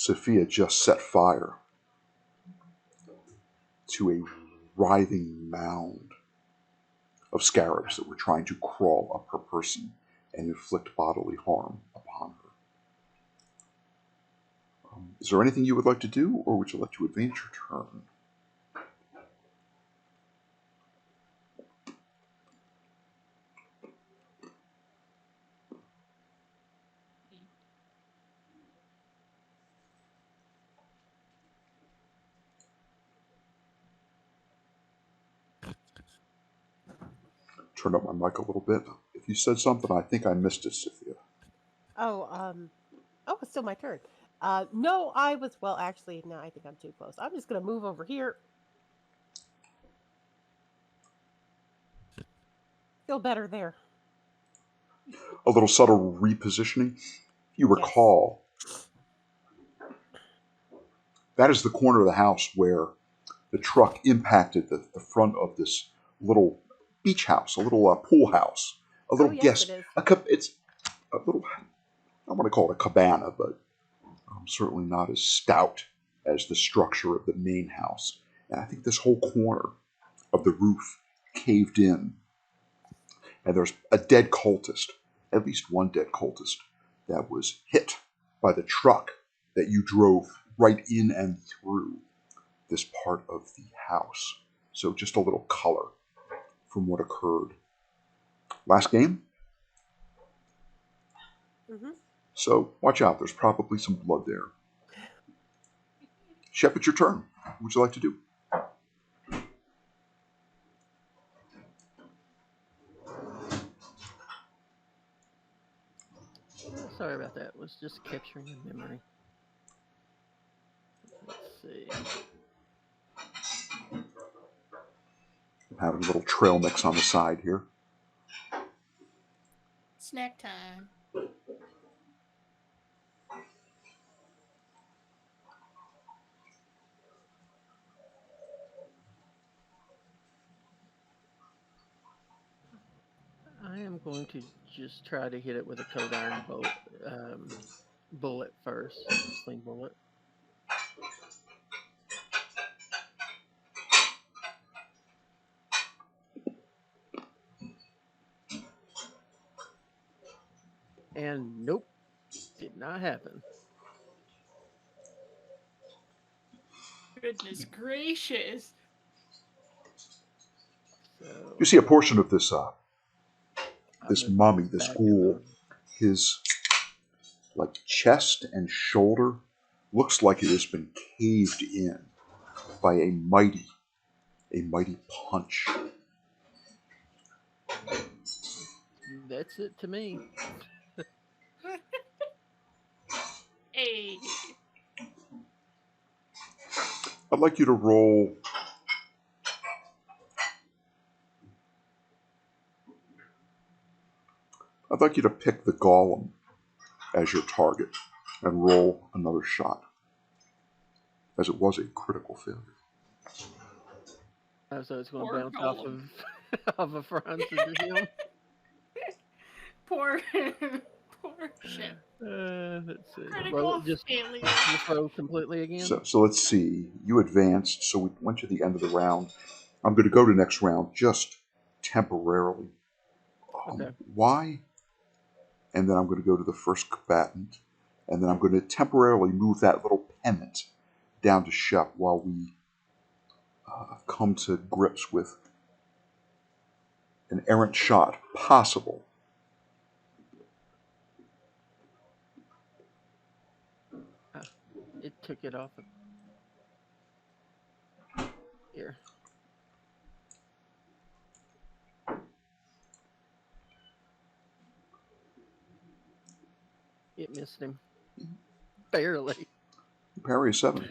Sophia just set fire to a writhing mound of scarabs that were trying to crawl up her person and inflict bodily harm upon her. Is there anything you would like to do, or would you like to advance your turn? Turn up my mic a little bit. If you said something, I think I missed it, Sophia. It's still my turn. No, actually, no, I think I'm too close. I'm just going to move over here. Feel better there. A little subtle repositioning. You recall, that is the corner of the house where the truck impacted the front of this little beach house, a little pool house, a little guest. It's a little, I want to call it a cabana, but certainly not as stout as the structure of the main house. And I think this whole corner of the roof caved in. And there's a dead cultist, at least one dead cultist, that was hit by the truck that you drove right in and through this part of the house. So just a little color from what occurred. Last game? Mm-hmm. So watch out, there's probably some blood there. Shep, it's your turn. What would you like to do? Sorry about that. It was just capturing a memory. Let's see. I'm having a little trail mix on the side here. Snack time. I am going to just try to hit it with a cold iron bullet first. Sling bullet. And nope, did not happen. Goodness gracious. So, you see a portion of this this mummy, this ghoul, his like chest and shoulder looks like it has been caved in by a mighty punch. That's it to me. Hey. I'd like you to roll. I'd like you to pick the golem as your target and roll another shot, as it was a critical failure. So it's going to bounce off of Franz into him. Poor shit. Let's see. Critical failure. Just roll completely again. So let's see. You advanced, so we went to the end of the round. I'm going to go to next round just temporarily. Okay. Why? And then I'm going to go to the first combatant, and then I'm going to temporarily move that little pennant down to Shep while we come to grips with an errant shot possible. It took it off. Here. It missed him. Barely. Parry 7.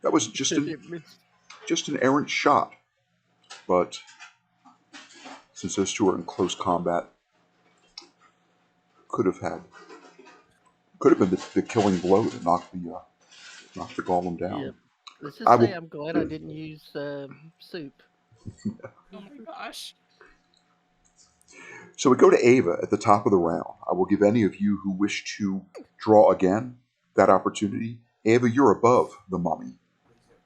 That was just an errant shot. But since those two are in close combat, could have been the killing blow that knocked the golem down. Yeah. Let's just say I'm glad I didn't use soup. Oh my gosh. So we go to Ava at the top of the round. I will give any of you who wish to draw again that opportunity. Ava, you're above the mummy.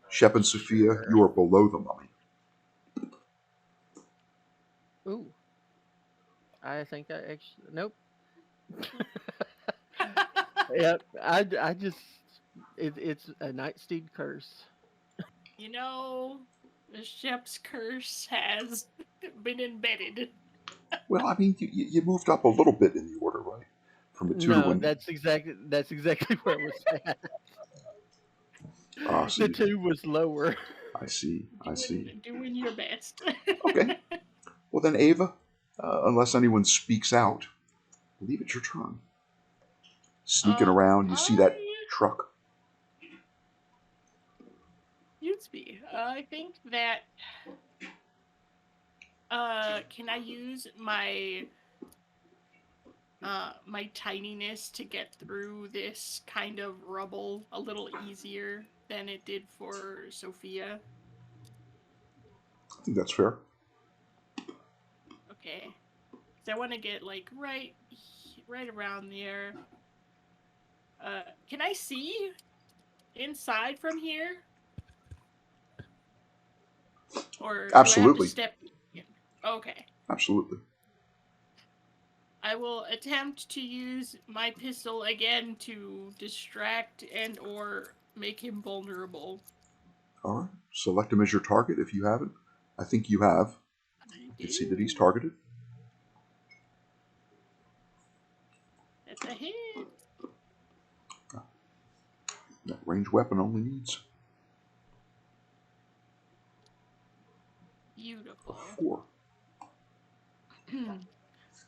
Shep and Sophia, you are below the mummy. Ooh. I think I actually... Nope. Yep. I just... It's a Nightsteed curse. You know, the Shep's curse has been embedded. Well, I mean, you moved up a little bit in the order, right? From a 2 to No, 1. that's exactly where it was at. So The 2 was lower. I see. Doing your best. Okay. Well then, Ava, unless anyone speaks out, I believe it's your turn. Sneaking around, you see that truck. Yudesby, I think that... can I use my my tininess to get through this kind of rubble a little easier than it did for Sophia? I think that's fair. Okay. So I want to get like right around there. Can I see inside from here? Or Absolutely. do I have to step in? Okay. Absolutely. I will attempt to use my pistol again to distract and or make him vulnerable. All right. Select him as your target if you haven't. I think you have. You can see that he's targeted. That's a hit. That ranged weapon only needs Beautiful. 4.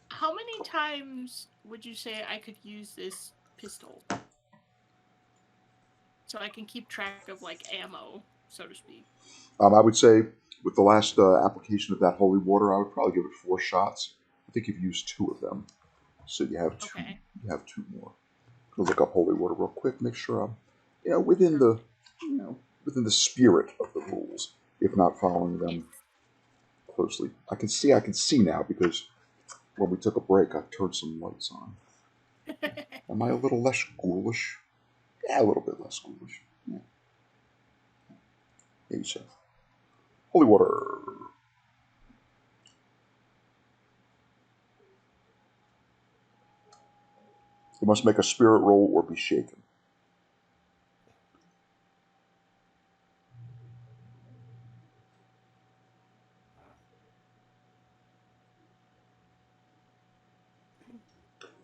How many times would you say I could use this pistol? So I can keep track of, like, ammo, so to speak. I would say with the last application of that holy water, I would probably give it 4 shots. I think you've used 2 of them, so you have 2. Okay. You have 2 more. I'll look up holy water real quick. Make sure I'm, within the, within the spirit of the rules, if not following them closely. I can see now because when we took a break, I turned some lights on. Am I a little less ghoulish? Yeah, a little bit less ghoulish. Yeah. Maybe so. Holy water. You must make a spirit roll or be shaken.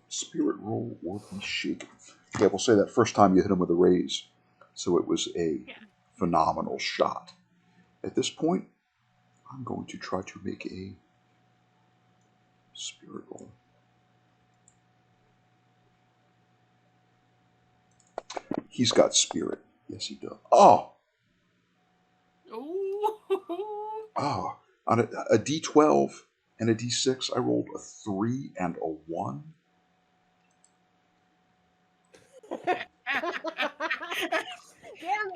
Spirit roll or be shaken. Yeah, we'll say that first time you hit him with a raise. So it was a phenomenal shot. At this point, I'm going to try to make a spirit roll. He's got spirit. Yes, he does. Oh! Oh. On a D12 and a D6, I rolled a 3 and a 1.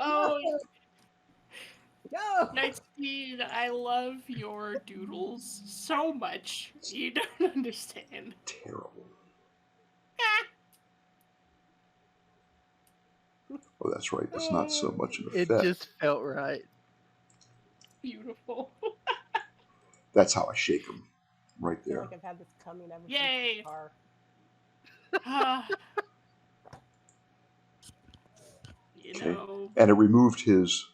Oh, no! Nightsteed, I love your doodles so much. You don't understand. Terrible. Oh, that's right. That's not so much an effect. It just felt right. Beautiful. That's how I shake him. Right I feel there. like I've had this coming ever Yay. since the car. And it removed his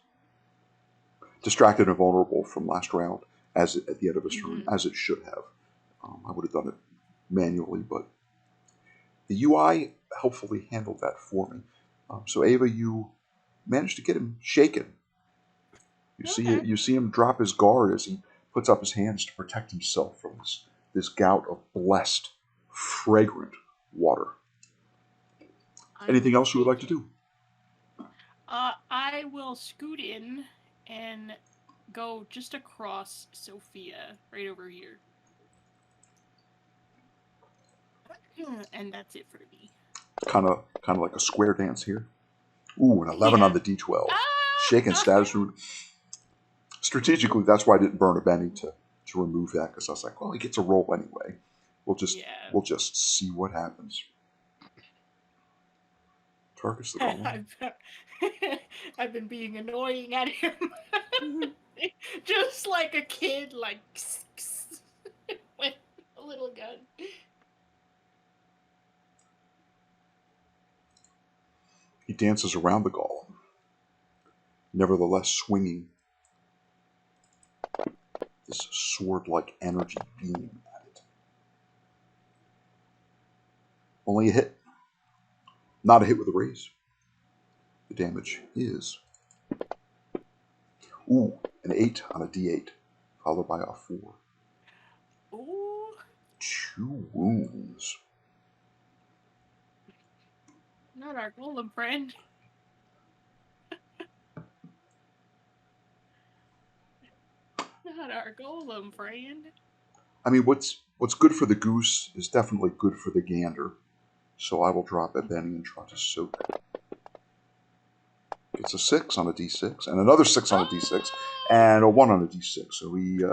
distracted and vulnerable from last round at the end of his turn, as it should have. I would have done it manually, but the UI helpfully handled that for me. So Ava, you managed to get him shaken. You see him drop his guard as he puts up his hands to protect himself from this gout of blessed, fragrant water. Anything else you would like to do? I will scoot in and go just across Sophia, right over here. And that's it for me. Kind of like a square dance here. Ooh, an 11 on the D12. Shaken status root. Strategically, that's why I didn't burn a Benny to remove that, because I was like, well, he gets a roll anyway. We'll just see what happens. Tarkus the Golem. I've been being annoying at him. Mhm. Just like a kid, like with a little gun. He dances around the golem, nevertheless swinging this sword-like energy beam at it. Only a hit. Not a hit with a raise. The damage is an 8 on a d8, followed by a 4. Ooh. 2 wounds. Not our golem friend. Not our golem friend. I mean, what's good for the goose is definitely good for the gander. So I will drop a Benny and try to soak it. It's a 6 on a d6, and another 6 on a d6, and a 1 on a d6. So he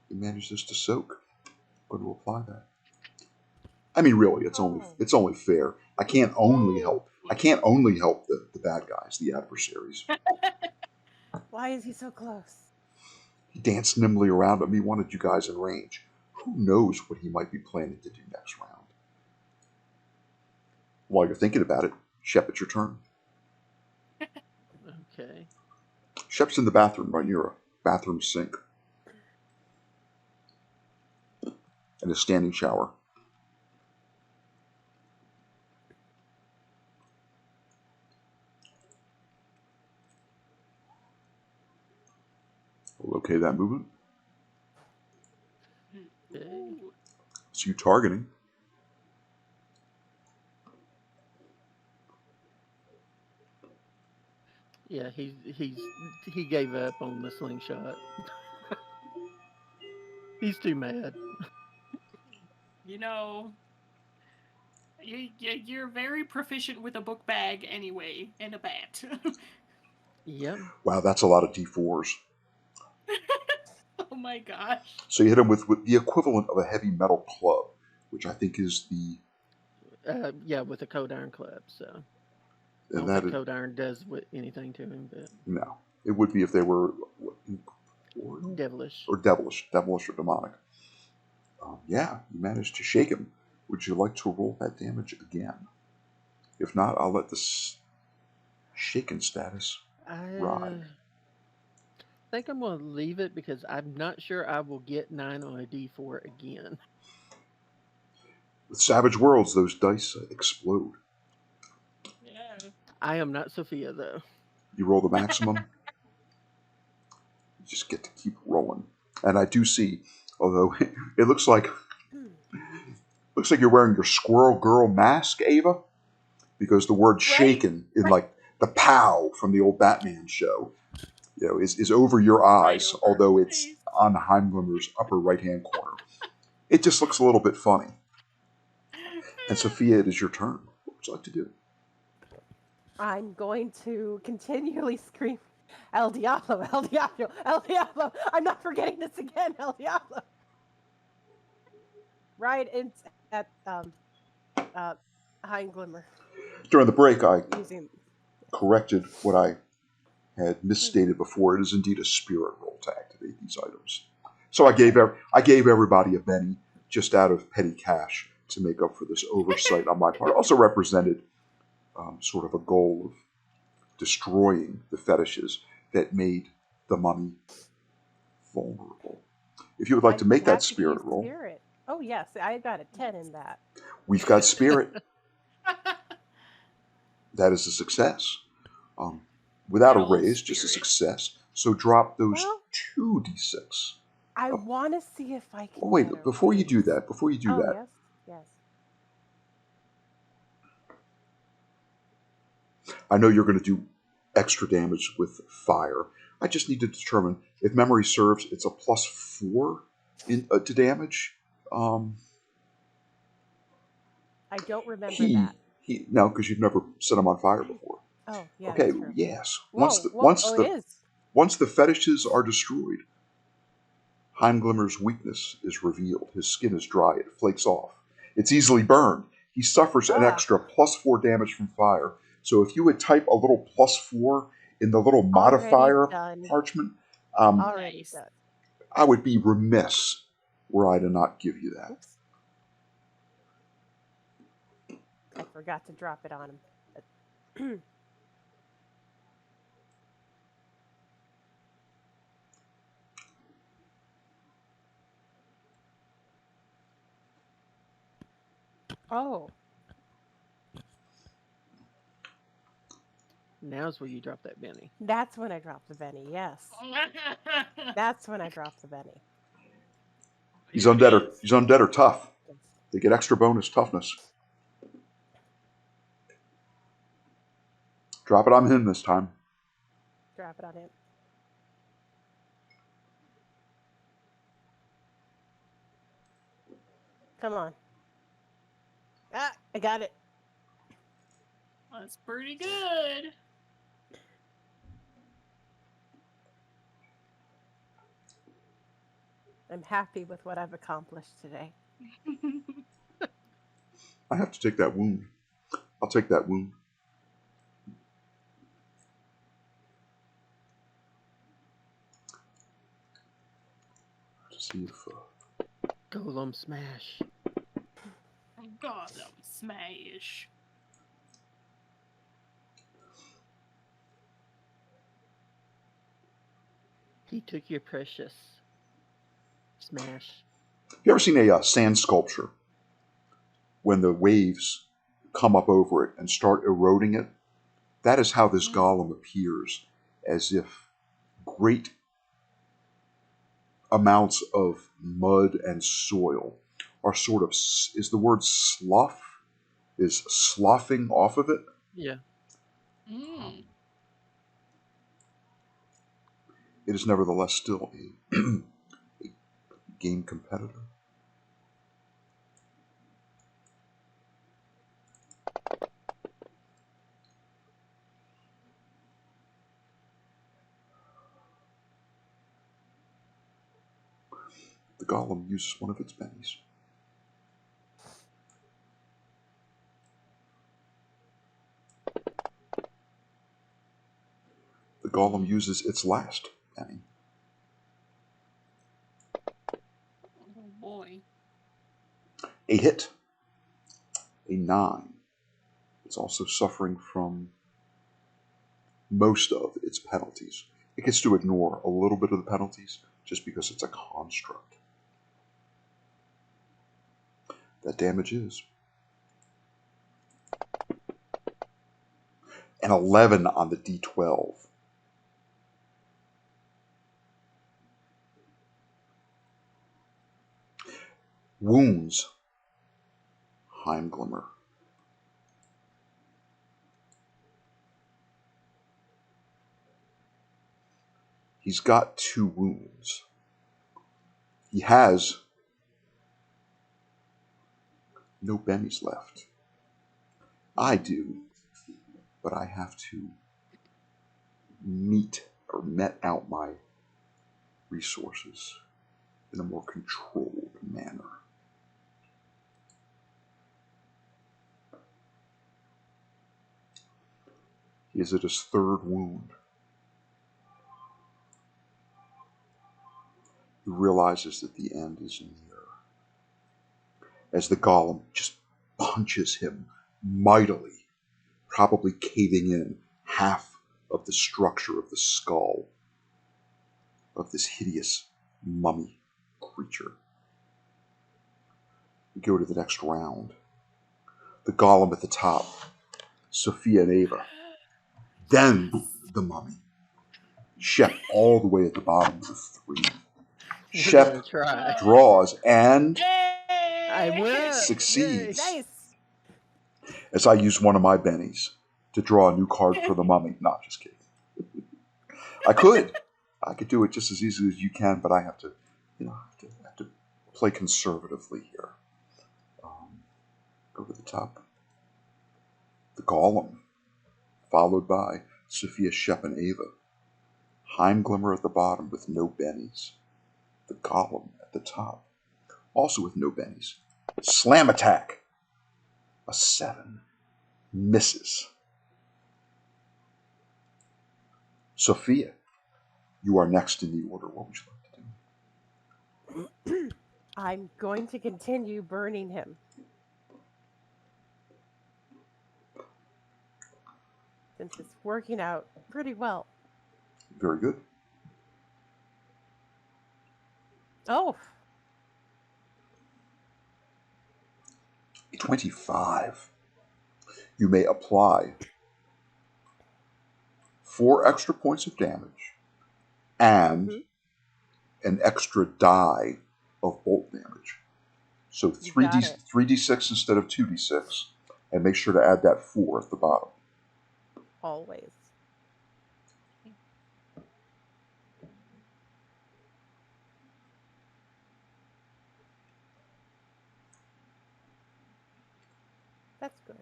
manages to soak. I'm going to apply that. I mean, really, it's only fair. I can't only help the bad guys, the adversaries. Why is he so close? He danced nimbly around him. He wanted you guys in range. Who knows what he might be planning to do next round? While you're thinking about it, Shep, it's your turn. Okay. Shep's in the bathroom right near a bathroom sink and a standing shower. We'll locate that movement. Okay. It's you targeting. Yeah, he gave up on the slingshot. He's too mad. You know, you're very proficient with a book bag anyway, and a bat. Yep. Wow, that's a lot of d4s. Oh my gosh. So you hit him with the equivalent of a heavy metal club, which I think is the... Yeah, with a cold iron club, so... I And don't that think cold iron does anything to him, but... No. It would be if they were devilish. Or devilish or demonic. Yeah, you managed to shake him. Would you like to roll that damage again? If not, I'll let this shaken status ride. I think I'm going to leave it because I'm not sure I will get 9 on a d4 again. With Savage Worlds, those dice explode. Yeah. I am not Sophia, though. You roll the maximum. You just get to keep rolling. And I do see, although it looks like you're wearing your Squirrel Girl mask, Ava, because the word shaken in like the pow from the old Batman show, is over your eyes, Right over although her it's face. on Heimglimmer's upper right-hand corner. It just looks a little bit funny. And Sophia, it is your turn. What would you like to do? I'm going to continually scream, El Diablo, El Diablo, El Diablo. I'm not forgetting this again, El Diablo. Right at Heimglimmer. During the break, I Using... corrected what I had misstated before. It is indeed a spirit roll to activate these items. So I gave everybody a Benny just out of petty cash to make up for this oversight on my part. It also represented sort of a goal of destroying the fetishes that made the mummy vulnerable. If you would like to make that spirit roll. Spirit. Oh, yes. I got a 10 in that. We've got spirit. That is a success. Without a raise, just a success. So drop those 2d6. I want to see if I can. Oh, wait, before you do that. Yes. I know you're going to do extra damage with fire. I just need to determine, if memory serves, it's a +4 to damage. I don't remember that. No, because you've never set him on fire before. Oh, yeah. Okay, That's true. yes. It is. Once the fetishes are destroyed, Heimglimmer's weakness is revealed. His skin is dry. It flakes off. It's easily burned. He suffers an extra +4 damage from fire, So if you would type a little +4 in the little Already modifier done. parchment, Already Nice. done. I would be remiss were I to not give you that. Oops. I forgot to drop it on him. Oh, Now's where you drop that Benny. that's when I dropped the Benny. Yes, that's when I dropped the Benny. He's Here it undead or is. he's undead or tough. Yes. They get extra bonus toughness. Drop it on him this time. Drop it on him. Come on. Ah, I got it. That's pretty good. I'm happy with what I've accomplished today. I have to take that wound. I'll take that wound. To see if Golem smash. Golem smash. He took your precious. Smash. you ever seen a sand sculpture when the waves come up over it and start eroding it? That is how this golem appears, as if great amounts of mud and soil are sort of, is the word slough, is sloughing off of it. Yeah. Mm. It is nevertheless still a game competitor. The golem uses one of its bennies. The golem uses its last penny. Oh boy. A hit. A 9. It's also suffering from most of its penalties. It gets to ignore a little bit of the penalties just because it's a construct. That damage is an 11 on the D12. Wounds Heimglimmer. He's got 2 wounds. He has no bennies left. I do, but I have to met out my resources in a more controlled manner. He is at his 3rd wound. He realizes that the end is near, as the golem just punches him mightily, probably caving in half of the structure of the skull of this hideous mummy creature. We go to the next round. The golem at the top, Sophia and Ava. Then the mummy. Shep all the way at the bottom with 3. Shep Try. draws and I win. succeeds. Nice. As I use one of my bennies to draw a new card for the mummy. Not just kidding. I could do it just as easily as you can, but I have to, have to play conservatively here. Go to the top. The golem, followed by Sophia, Shep, and Ava. Heimglimmer at the bottom with no bennies. The golem at the top, also with no bennies. Slam attack. A 7. Misses. Sophia, you are next in the order. What would you like to do? I'm going to continue burning him. Since it's working out pretty well. Very good. Oh. 25. You may apply 4 extra points of damage and an extra die of bolt damage. So 3d6 instead of 2d6, and make sure to add that 4 at the bottom. Always. That's good.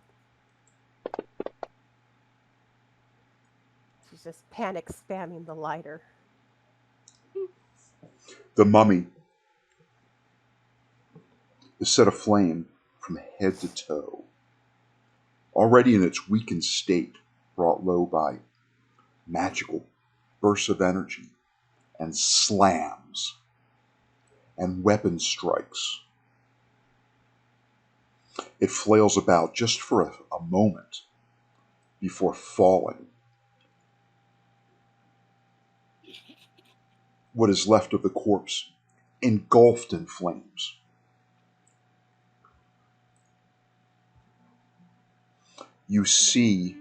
She's just panic spamming the lighter. The mummy is set aflame from head to toe, already in its weakened state, brought low by magical bursts of energy and slams and weapon strikes. It flails about just for a moment before falling. What is left of the corpse engulfed in flames. You see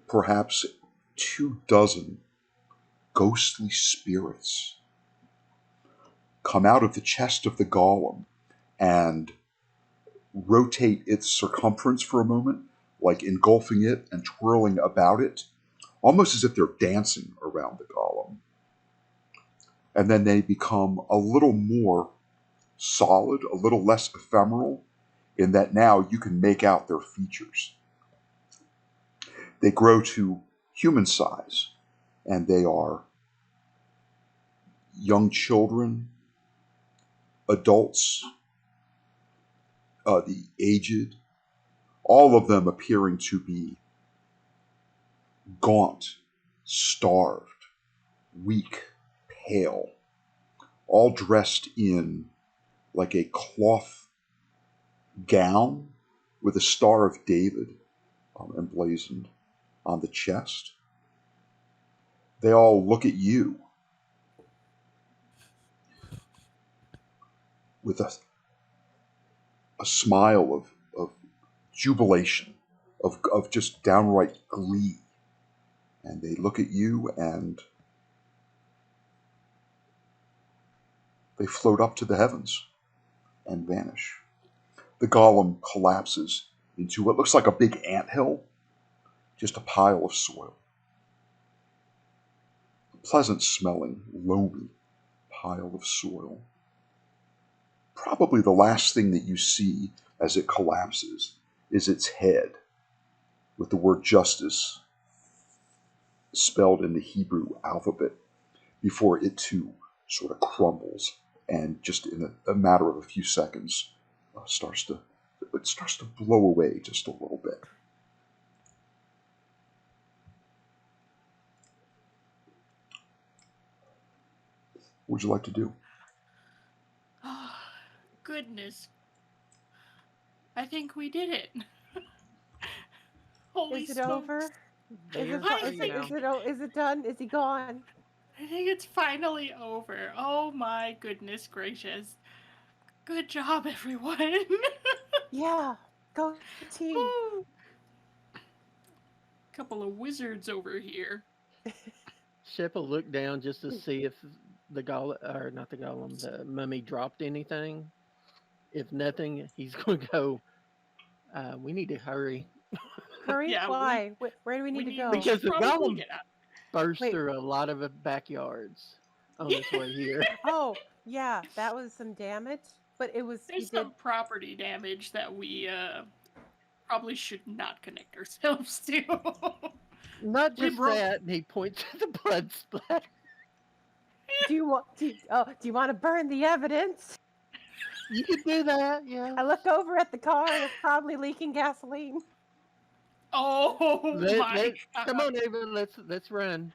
perhaps 24 ghostly spirits come out of the chest of the golem and rotate its circumference for a moment, like engulfing it and twirling about it, almost as if they're dancing around the golem. And then they become a little more solid, a little less ephemeral, in that now you can make out their features. They grow to human size, and they are young children, adults, the aged, all of them appearing to be gaunt, starved, weak, pale, all dressed in like a cloth gown with a Star of David emblazoned on the chest. They all look at you with a smile of jubilation, of just downright glee. And they look at you and they float up to the heavens and vanish. The golem collapses into what looks like a big anthill, just a pile of soil. A pleasant smelling, loamy pile of soil. Probably the last thing that you see as it collapses is its head, with the word justice spelled in the Hebrew alphabet, before it too sort of crumbles and just in a matter of a few seconds starts to blow away just a little bit. What would you like to do? Oh, goodness. I think we did it. Holy Is it smokes. over? Is it done? Is he gone? I think it's finally over. Oh my goodness gracious. Good job, everyone. Yeah. Go team. Ooh. Couple of wizards over here. Shep will look down just to see if the golem, or not the golem, the mummy dropped anything. If nothing, he's going to go, we need to hurry. Hurry? Yeah, why? Where do we need to go? Because the golem get out. burst through a lot of backyards on its way here. Oh, yeah, that was some damage, but it was... There's some property damage that we probably should not connect ourselves to. Not just that, and he points to the blood splatter. Do you want to burn the evidence? You could do that, yeah. I look over at the car, it's probably leaking gasoline. Oh Let, my let, god. come on, Ava, let's run.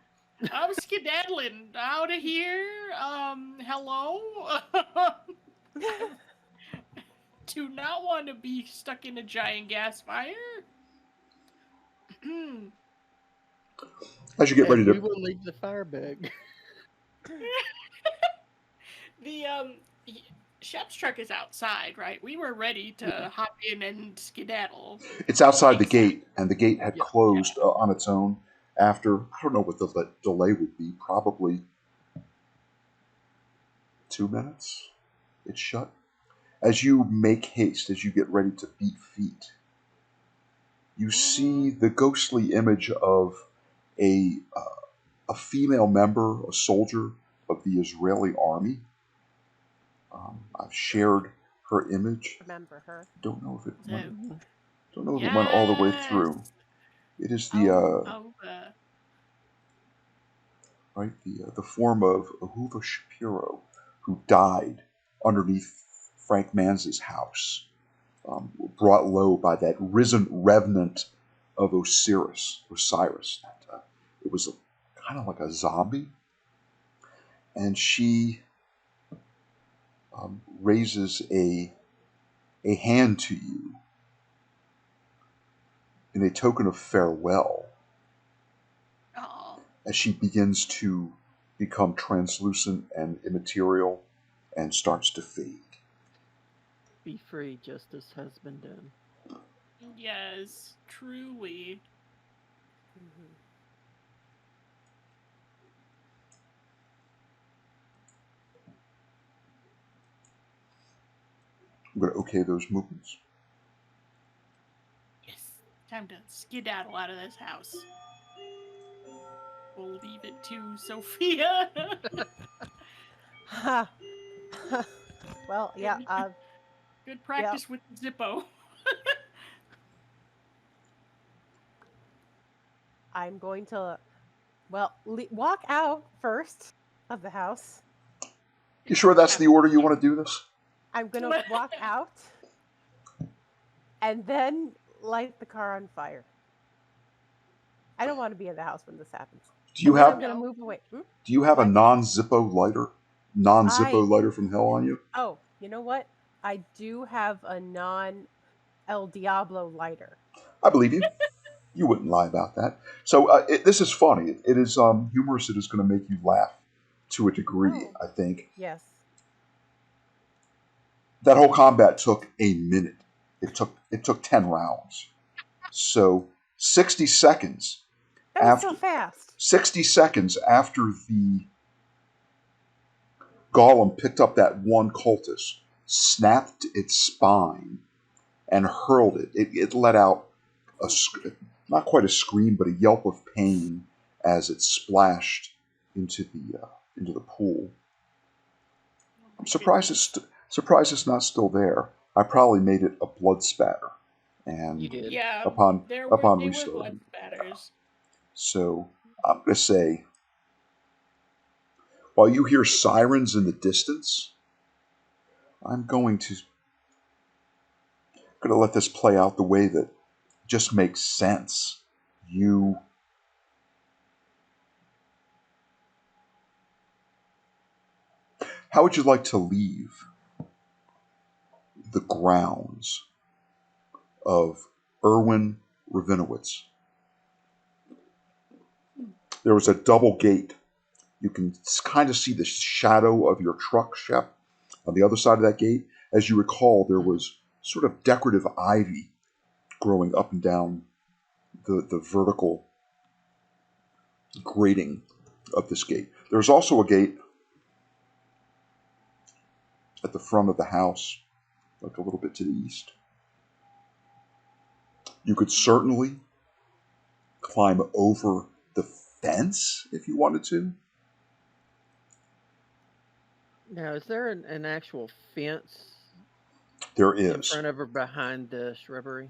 I'm skedaddling out of here. Hello? Do not want to be stuck in a giant gas fire. As you get ready And we to, will leave the fire bag. The Shep's truck is outside, right? We were ready to hop in and skedaddle. it's outside the Except- gate, and the gate had Yeah. closed on its own after, I don't know what the delay would be, probably 2 minutes. It's shut. As you make haste, as you get ready to beat feet, you see the ghostly image of a female member, a soldier of the Israeli army. I've shared her image. Remember her. Don't know if it So, went, don't know if it went all the way through. It is the right the form of Ahuva Shapiro, who died underneath Frank Manz's house, brought low by that risen revenant of Osiris. It was kind of like a zombie, and she raises a hand to you in a token of farewell as she begins to become translucent and immaterial and starts to fade. Be free, just as has been done. yes, truly. I'm going to okay those movements. Yes, time to skedaddle out of this house. We'll leave it to Sophia. Well, yeah. Good practice with Zippo. I'm going to, walk out first of the house. You sure that's the order you want to do this? I'm going to walk out and then light the car on fire. I don't want to be in the house when this happens. Do you I'm have going to move away. Do you have a non-Zippo lighter from hell on you? Oh, you know what? I do have a non-El Diablo lighter. I believe you. You wouldn't lie about that. So this is funny. It is humorous. It is going to make you laugh to a degree, I think. Yes. That whole combat took a minute. It took 10 rounds. So 60 seconds That was so fast. 60 seconds after the Golem picked up that one cultist, snapped its spine, and hurled it. It let out not quite a scream, but a yelp of pain as it splashed into the pool. I'm surprised it's not still there. I probably made it a blood spatter, and You did. Yeah, upon they were restarting. blood spatters. So I'm going to say, while you hear sirens in the distance, I'm going to let this play out the way that just makes sense. How would you like to leave the grounds of Erwin Ravinowitz? There was a double gate. You can kind of see the shadow of your truck, Shep, on the other side of that gate. As you recall, there was sort of decorative ivy growing up and down the vertical grating of this gate. There's also a gate at the front of the house, like a little bit to the east. You could certainly climb over the fence if you wanted to. Now, is there an actual fence There in is. front of or behind the shrubbery?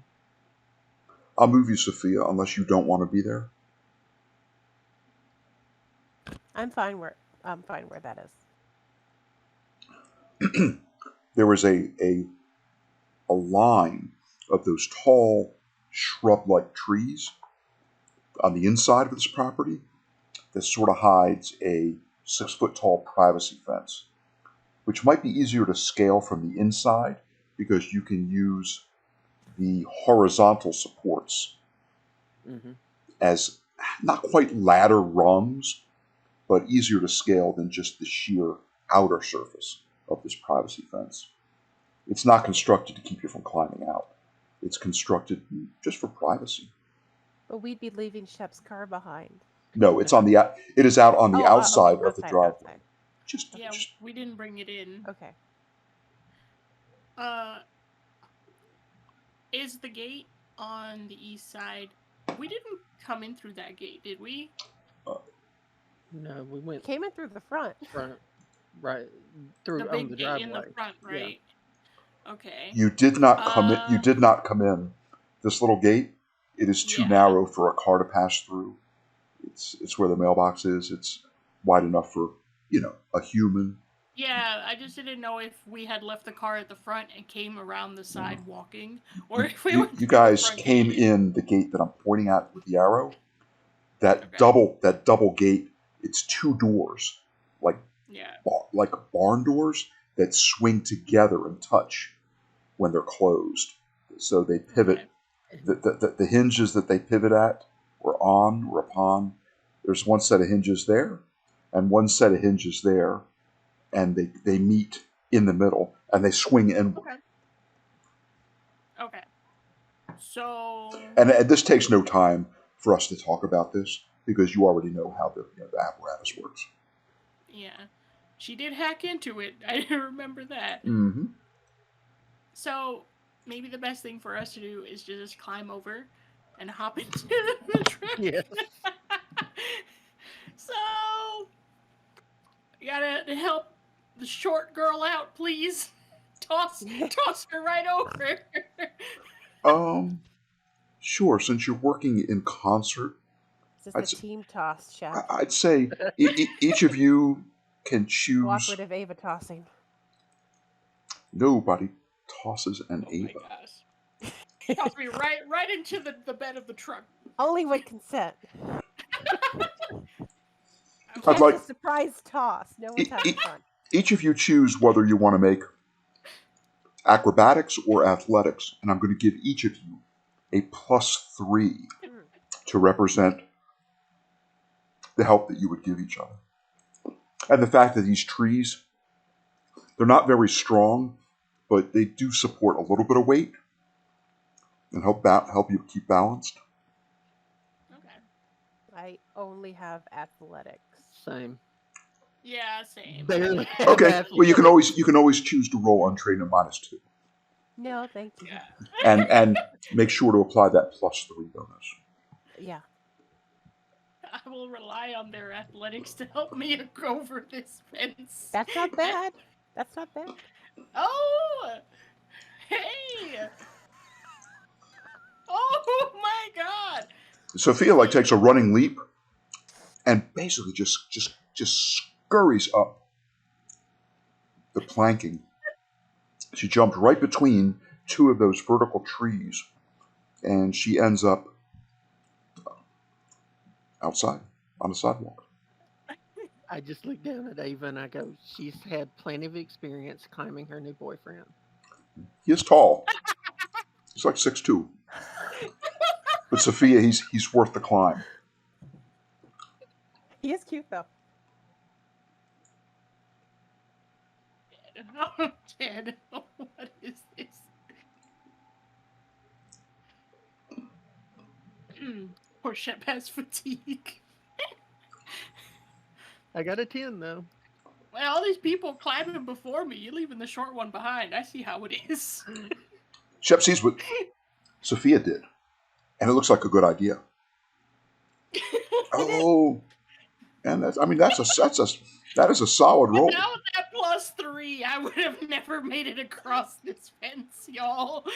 I'll move you, Sophia, unless you don't want to be there. I'm fine where that There was a line of those tall shrub-like trees on the inside of this property that sort of hides a 6-foot-tall privacy fence, which might be easier to scale from the inside because you can use the horizontal supports as not quite ladder rungs, but easier to scale than just the sheer outer surface of this privacy fence. It's not constructed to keep you from climbing out. It's constructed just for privacy. But we'd be leaving Shep's car behind. No, it is out on the outside of the driveway. Outside. We didn't bring it in. Okay. Is the gate on the east side? We didn't come in through that gate, did we? No, we went. Came in through the front. Right through The on big the gate driveway. in the front, right? Yeah. Okay. You did not come in. You did not come in. This little gate, it is too narrow for a car to pass through. It's where the mailbox is. It's wide enough for a human. Yeah, I just didn't know if we had left the car at the front and came around the side walking, or if we went You through guys the front came gate. in the gate that I'm pointing at with the arrow. That double gate. It's 2 doors, like barn doors that swing together and touch when they're closed. So they pivot. Okay. The hinges that they pivot at or upon. There's one set of hinges there, and one set of hinges there, and they meet in the middle and they swing inward. Okay. So. And this takes no time for us to talk about this because you already know how the apparatus works. Yeah, she did hack into it. I remember that. Mm-hmm. So maybe the best thing for us to do is to just climb over and hop into the truck. Yes. So you gotta help the short girl out, please. Toss her right over. Sure. Since you're working in concert, This is the team toss, Shep. I'd say each of you can choose. Cooperative Ava tossing. Nobody tosses an Ava. My gosh. Toss me right into the bed of the truck. Only with consent. I'd like a surprise toss. No one's having fun. Each of you choose whether you want to make acrobatics or athletics, and I'm going to give each of you a +3 to represent the help that you would give each other. And the fact that these trees, they're not very strong, but they do support a little bit of weight and help you keep balanced. Okay. I only have athletics. Same. Yeah, same. Barely. Okay. Well, you can always choose to roll untrained at -2. No, thank you. Yeah. And make sure to apply that +3 bonus. Yeah. I will rely on their athletics to help me go over this fence. That's not bad. That's not bad. Oh! Hey! Oh my god! Sophia takes a running leap and basically just scurries up the planking. She jumped right between 2 of those vertical trees, and she ends up outside on the sidewalk. I just look down at Ava and I go, she's had plenty of experience climbing her new boyfriend. He is tall. He's like 6'2". But Sophia, he's worth the climb. He is cute though. I'm dead. What is this? Poor Shep has fatigue. I got a 10 though. Well, all these people climbing before me, you're leaving the short one behind. I see how it is. Shep sees what Sophia did, and it looks like a good idea. Oh, and that is a solid roll. Without that +3, I would have never made it across this fence, y'all.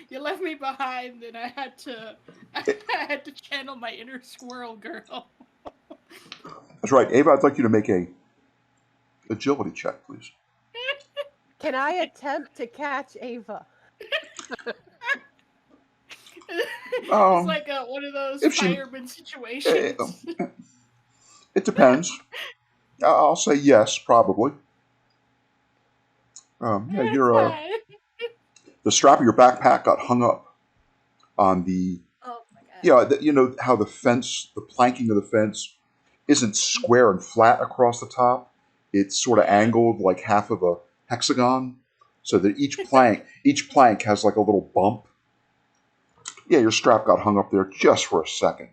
You left me behind, and I had to channel my inner squirrel girl. That's right, Ava. I'd like you to make a Agility check, please. Can I attempt to catch Ava? It's like one of those fireman situations. It depends. I'll say yes, probably. The strap of your backpack got hung up on the. Oh my god. Yeah, you know how the planking of the fence isn't square and flat across the top. It's sort of angled like half of a hexagon, so that each plank has like a little bump. Yeah, your strap got hung up there just for a second,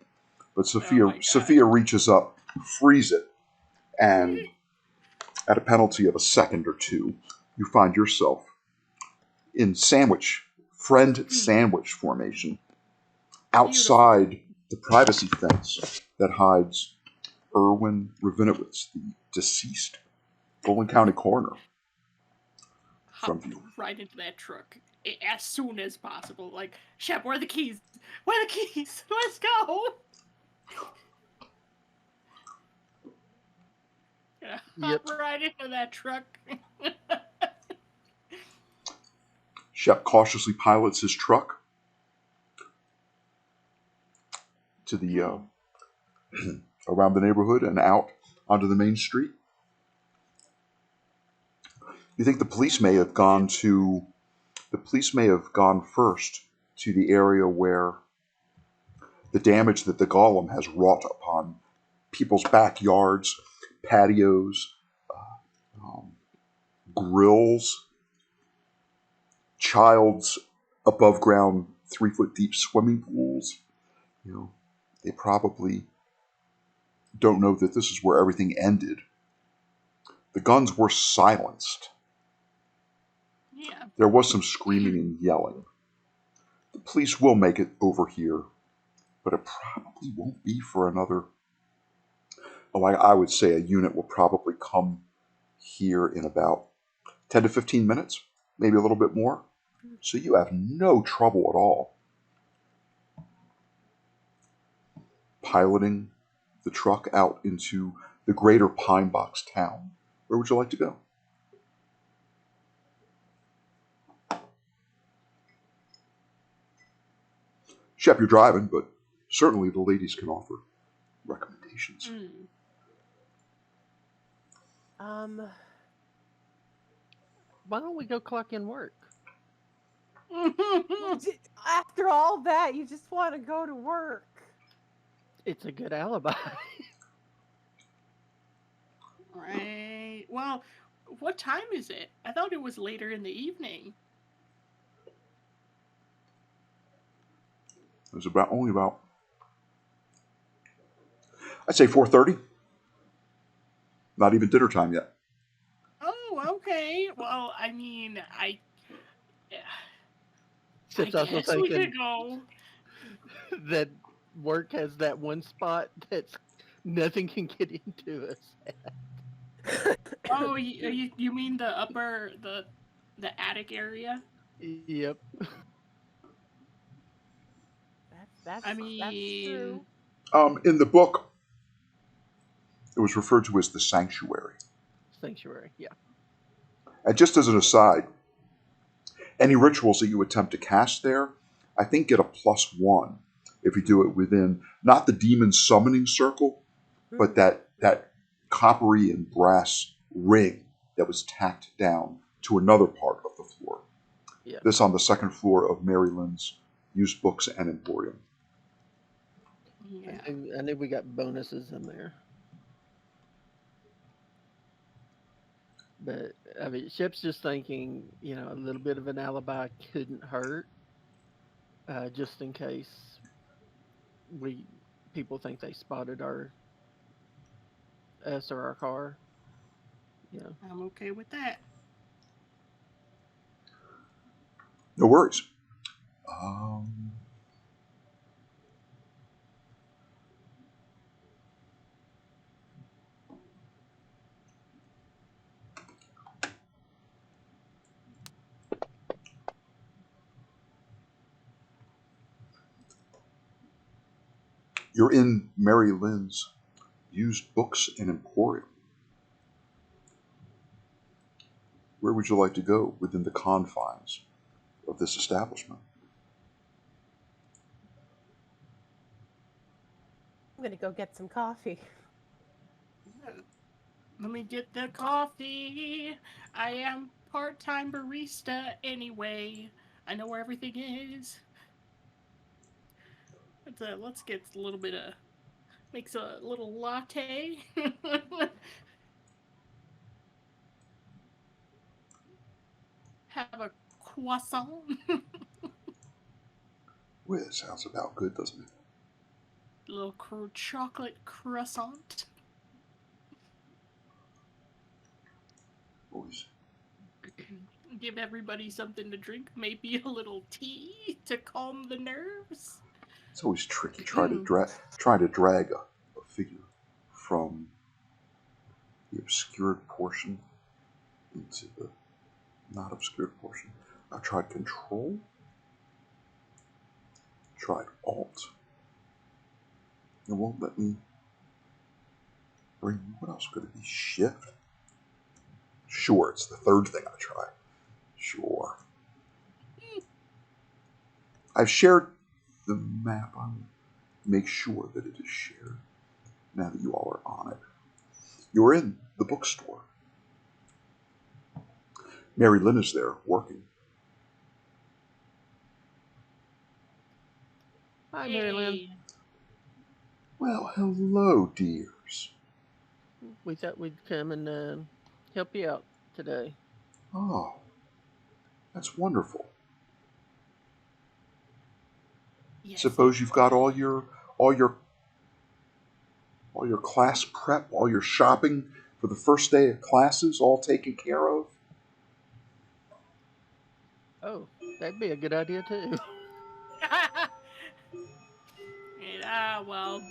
but Sophia reaches up, frees it, and at a penalty of a second or two, you find yourself in friend sandwich formation, outside Beautiful. the privacy fence that hides Erwin Ravinowitz, the deceased Golem County coroner, from view. Right into that truck as soon as possible. Like, Shep, where are the keys? Where are the keys? Let's go. Hop right into that truck. Shep cautiously pilots his truck to the around the neighborhood and out onto the main street. You think the police may have gone first to the area where the damage that the golem has wrought upon people's backyards, patios, grills, child's above ground 3-foot deep swimming pools. You know, they probably don't know that this is where everything ended. The guns were silenced. Yeah. There was some screaming and yelling. The police will make it over here, but it probably won't be for another. I would say a unit will probably come here in about 10 to 15 minutes, maybe a little bit more. So you have no trouble at all piloting the truck out into the greater Pine Box town. Where would you like to go? Shep, you're driving, but certainly the ladies can offer recommendations. Why don't we go clock in work? After all that, you just want to go to work. It's a good alibi. Right. Well, what time is it? I thought it was later in the evening. It was only about, I'd say 4:30. Not even dinner time yet. Oh, okay. Well, I mean, I Guess we could go. That work has that one spot that's nothing can get into us. Oh, you mean the the attic area? Yep. That's I mean, true. In the book, it was referred to as the sanctuary. Sanctuary, yeah. And just as an aside, any rituals that you attempt to cast there, I think get a +1 if you do it within not the demon summoning circle, but that coppery and brass ring that was tacked down to another part of the floor. Yeah. This on the second floor of Mary Lynn's used books and emporium. Yeah. I think we got bonuses in there. But I mean, Shep's just thinking, a little bit of an alibi couldn't hurt, just in case people think they spotted us or our car. Yeah, I'm okay with that. No worries. You're in Mary Lynn's used books and emporium. Where would you like to go within the confines of this establishment? I'm gonna go get some coffee. Let me get the coffee. I am part-time barista anyway. I know where everything is. Let's get a little bit of... Makes a little latte. Have a croissant. Well, it sounds about good, doesn't it? Little chocolate croissant. Always. Give everybody something to drink. Maybe a little tea to calm the nerves. It's always tricky trying to drag a figure from the obscured portion into the not obscured portion. I tried Control, tried Alt. It won't let me bring. What else could it be? Shift. Sure, it's the third thing I tried. Sure. I've shared the map. I'll make sure that it is shared now that you all are on it. You're in the bookstore. Mary Lynn is there working. Hi, Mary Lynn. Well, hello, dears. We thought we'd come and help you out today. Oh, that's wonderful. Yes. Suppose you've got all your class prep, all your shopping for the first day of classes all taken care of? Oh, that'd be a good idea too. Well.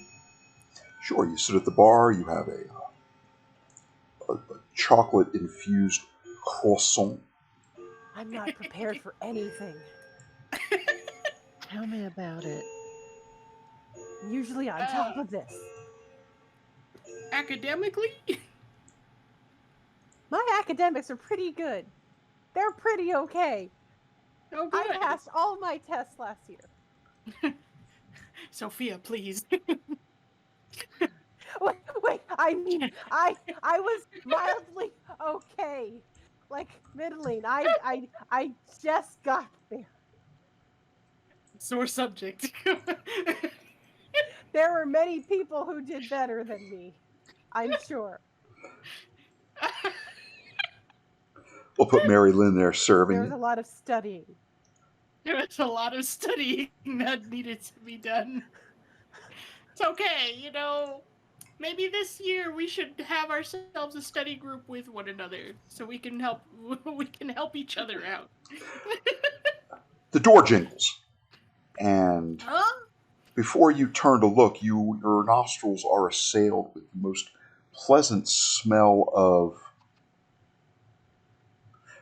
Sure, you sit at the bar, you have a chocolate-infused croissant. I'm not prepared for anything. Tell me about it. I'm usually on top of this. Academically? My academics are pretty good. They're pretty okay. Oh, good. I passed all my tests last year. Sophia, please. Wait, I mean, I was mildly okay. Like, middling. I just got there. Sore subject. There were many people who did better than me. I'm sure. We'll put Mary Lynn there serving There was you. a lot of studying. There was a lot of studying that needed to be done. It's okay, you know. Maybe this year we should have ourselves a study group with one another so we can help each other out. The door jingles. And Huh? before you turn to look, your nostrils are assailed with the most pleasant smell of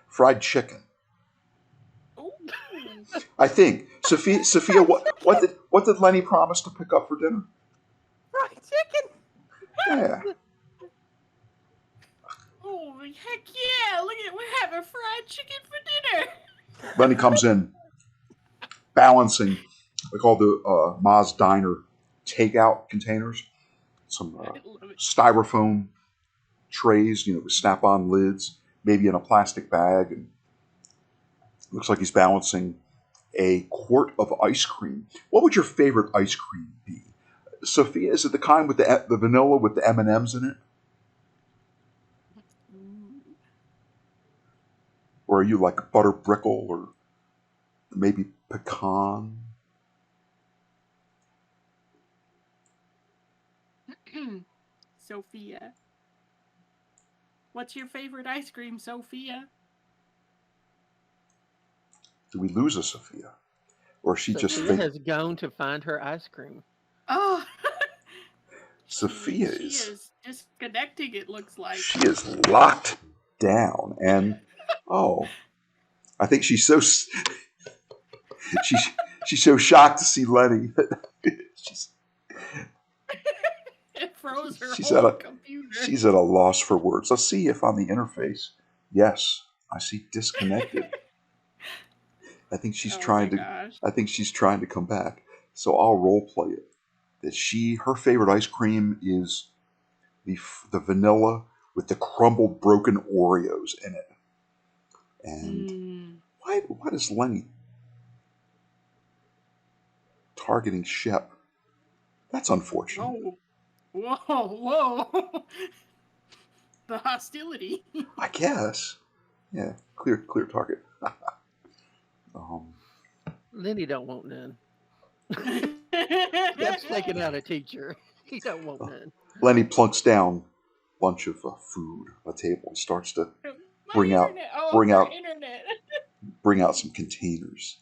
fried chicken. Ooh. I think. Sophia, what did Lenny promise to pick up for dinner? Fried chicken! Yeah. Oh, heck yeah! Look at it, we're having fried chicken for dinner! Lenny comes in, balancing like all the Ma's Diner takeout containers, some styrofoam trays, with snap-on lids, maybe in a plastic bag, and looks like he's balancing a quart of ice cream. What would your favorite ice cream be? Sophia, is it the kind with the vanilla with the M&Ms in it? Or are you like butter brickle or maybe pecan? Sophia. What's your favorite ice cream, Sophia? Do we lose a Sophia? Or she Sophia just think has gone to find her ice cream. Oh, Sophia she is disconnecting, it looks like. She is locked down, and I think she's so she's so shocked to see Lenny that It froze her she's whole at a computer. she's at a loss for words. Let's see if on the interface, yes, I see disconnected. I think she's Oh trying my to. gosh. I think she's trying to come back. So I'll role play it. That her favorite ice cream is the vanilla with the crumbled broken Oreos in it. And why does Lenny targeting Shep? That's unfortunate. Whoa. The hostility. I guess. Yeah, clear target. Lenny don't want none. That's taking out a teacher. He don't want none. Lenny plunks down a bunch of food on a table and starts to bring out internet. bring out some containers.